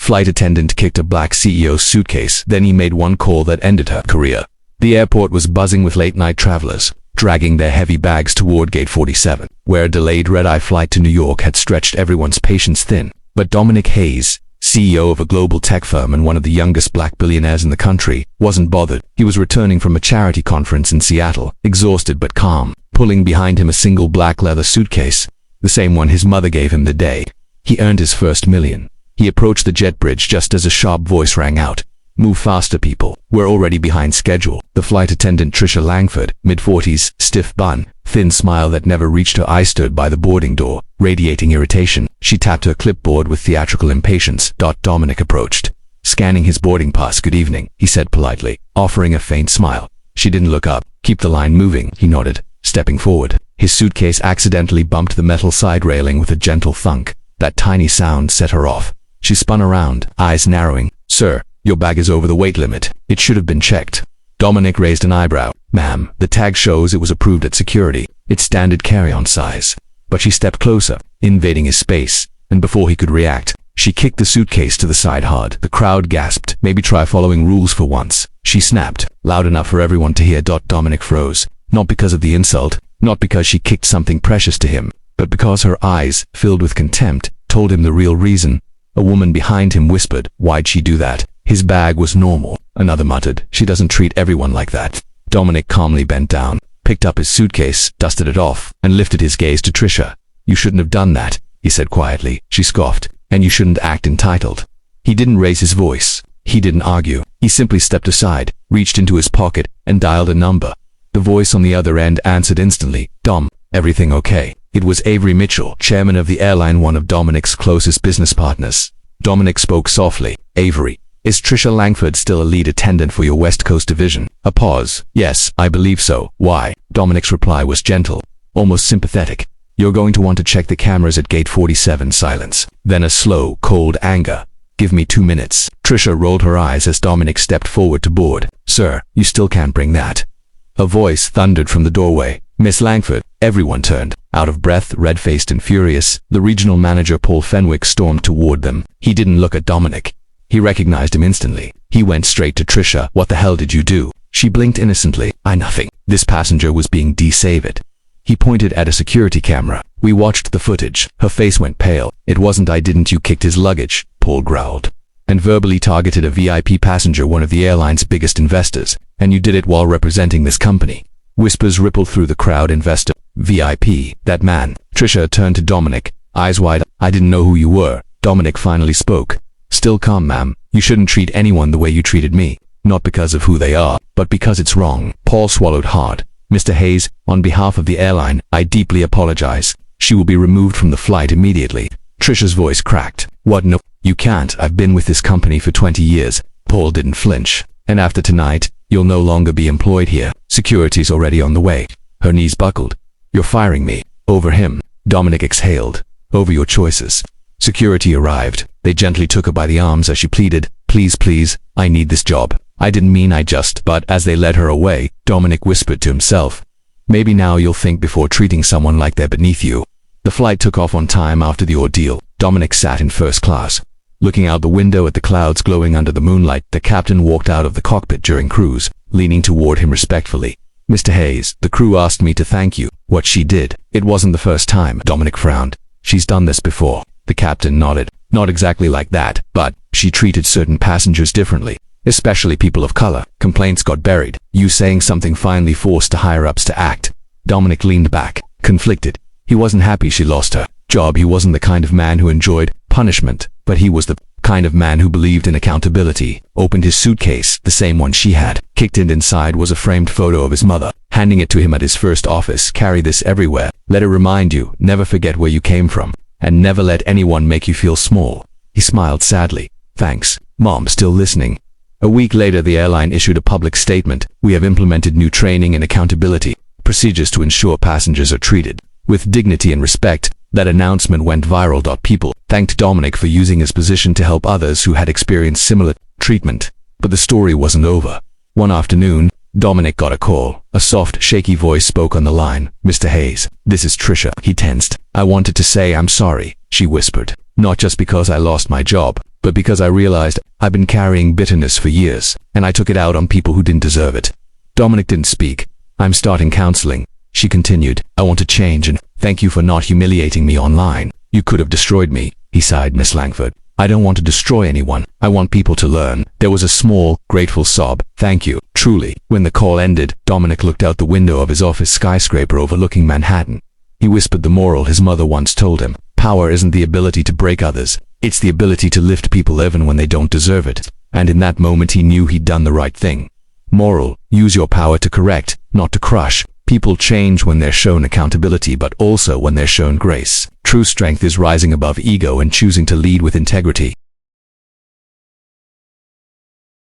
Flight attendant kicked a black CEO's suitcase, then he made one call that ended her career. The airport was buzzing with late-night travelers, dragging their heavy bags toward Gate 47, where a delayed red-eye flight to New York had stretched everyone's patience thin. But Dominic Hayes, CEO of a global tech firm and one of the youngest black billionaires in the country, wasn't bothered. He was returning from a charity conference in Seattle, exhausted but calm, pulling behind him a single black leather suitcase, the same one his mother gave him the day he earned his first million. He approached the jet bridge just as a sharp voice rang out. "Move faster, people. We're already behind schedule." The flight attendant Trisha Langford, mid-40s, stiff bun, thin smile that never reached her eye, stood by the boarding door, radiating irritation. She tapped her clipboard with theatrical impatience. Dominic approached, scanning his boarding pass. "Good evening," he said politely, offering a faint smile. She didn't look up. "Keep the line moving," he nodded, stepping forward. His suitcase accidentally bumped the metal side railing with a gentle thunk. That tiny sound set her off. She spun around, eyes narrowing. "Sir, your bag is over the weight limit. It should have been checked." Dominic raised an eyebrow. "Ma'am, the tag shows it was approved at security. It's standard carry-on size." But she stepped closer, invading his space, and before he could react, she kicked the suitcase to the side hard. The crowd gasped. "Maybe try following rules for once," she snapped, loud enough for everyone to hear. Dominic froze, not because of the insult, not because she kicked something precious to him, but because her eyes, filled with contempt, told him the real reason. A woman behind him whispered, "Why'd she do that? His bag was normal." Another muttered, "She doesn't treat everyone like that." Dominic calmly bent down, picked up his suitcase, dusted it off, and lifted his gaze to Trisha. "You shouldn't have done that," he said quietly. She scoffed. "And you shouldn't act entitled." He didn't raise his voice. He didn't argue. He simply stepped aside, reached into his pocket, and dialed a number. The voice on the other end answered instantly. "Dom, everything okay?" It was Avery Mitchell, chairman of the airline, one of Dominic's closest business partners. Dominic spoke softly. "Avery, is Trisha Langford still a lead attendant for your West Coast division?" A pause. "Yes, I believe so. Why?" Dominic's reply was gentle, almost sympathetic. "You're going to want to check the cameras at Gate 47. Silence. Then a slow, cold anger. "Give me 2 minutes." Trisha rolled her eyes as Dominic stepped forward to board. "Sir, you still can't bring that." A voice thundered from the doorway. "Miss Langford." Everyone turned. Out of breath, red-faced and furious, the regional manager Paul Fenwick stormed toward them. He didn't look at Dominic. He recognized him instantly. He went straight to Trisha. "What the hell did you do?" She blinked innocently. Nothing. This passenger was being de-saved." He pointed at a security camera. "We watched the footage." Her face went pale. "It wasn't I didn't. You kicked his luggage," Paul growled, "and verbally targeted a VIP passenger, one of the airline's biggest investors, and you did it while representing this company." Whispers rippled through the crowd. "Investor, VIP, that man." Trisha turned to Dominic, eyes wide. "I didn't know who you were." Dominic finally spoke. "Still calm, ma'am. You shouldn't treat anyone the way you treated me. Not because of who they are, but because it's wrong." Paul swallowed hard. "Mr. Hayes, on behalf of the airline, I deeply apologize. She will be removed from the flight immediately." Trisha's voice cracked. "What? No, you can't. I've been with this company for 20 years. Paul didn't flinch. "And after tonight, you'll no longer be employed here. Security's already on the way." Her knees buckled. "You're firing me." "Over him." Dominic exhaled. "Over your choices." Security arrived. They gently took her by the arms as she pleaded, "Please, please, I need this job. I didn't mean I just..." But as they led her away, Dominic whispered to himself, "Maybe now you'll think before treating someone like they're beneath you." The flight took off on time after the ordeal. Dominic sat in first class, looking out the window at the clouds glowing under the moonlight. The captain walked out of the cockpit during cruise, leaning toward him respectfully. "Mr. Hayes, the crew asked me to thank you." "What she did?" "It wasn't the first time." Dominic frowned. "She's done this before." The captain nodded. "Not exactly like that, but she treated certain passengers differently, especially people of color. Complaints got buried. You saying something finally forced the higher-ups to act." Dominic leaned back, conflicted. He wasn't happy she lost her job. He wasn't the kind of man who enjoyed punishment, but he was the kind of man who believed in accountability. Opened his suitcase, the same one she had. Kicked in. Inside was a framed photo of his mother, handing it to him at his first office. "Carry this everywhere. Let it remind you, never forget where you came from, and never let anyone make you feel small." He smiled sadly. "Thanks, Mom." Still listening. A week later, the airline issued a public statement. "We have implemented new training and accountability procedures to ensure passengers are treated with dignity and respect." That announcement went viral. People thanked Dominic for using his position to help others who had experienced similar treatment. But the story wasn't over. One afternoon, Dominic got a call. A soft, shaky voice spoke on the line. "Mr. Hayes, this is Trisha." He tensed. "I wanted to say I'm sorry," she whispered. "Not just because I lost my job, but because I realized I've been carrying bitterness for years, and I took it out on people who didn't deserve it. Dominic didn't speak. I'm starting counseling, she continued. I want to change, and thank you for not humiliating me online. You could have destroyed me, he sighed, Miss Langford. I don't want to destroy anyone. I want people to learn. There was a small, grateful sob. Thank you, truly. When the call ended, Dominic looked out the window of his office skyscraper overlooking Manhattan. He whispered the moral his mother once told him. Power isn't the ability to break others. It's the ability to lift people even when they don't deserve it. And in that moment he knew he'd done the right thing. Moral: use your power to correct, not to crush. People change when they're shown accountability, but also when they're shown grace. True strength is rising above ego and choosing to lead with integrity.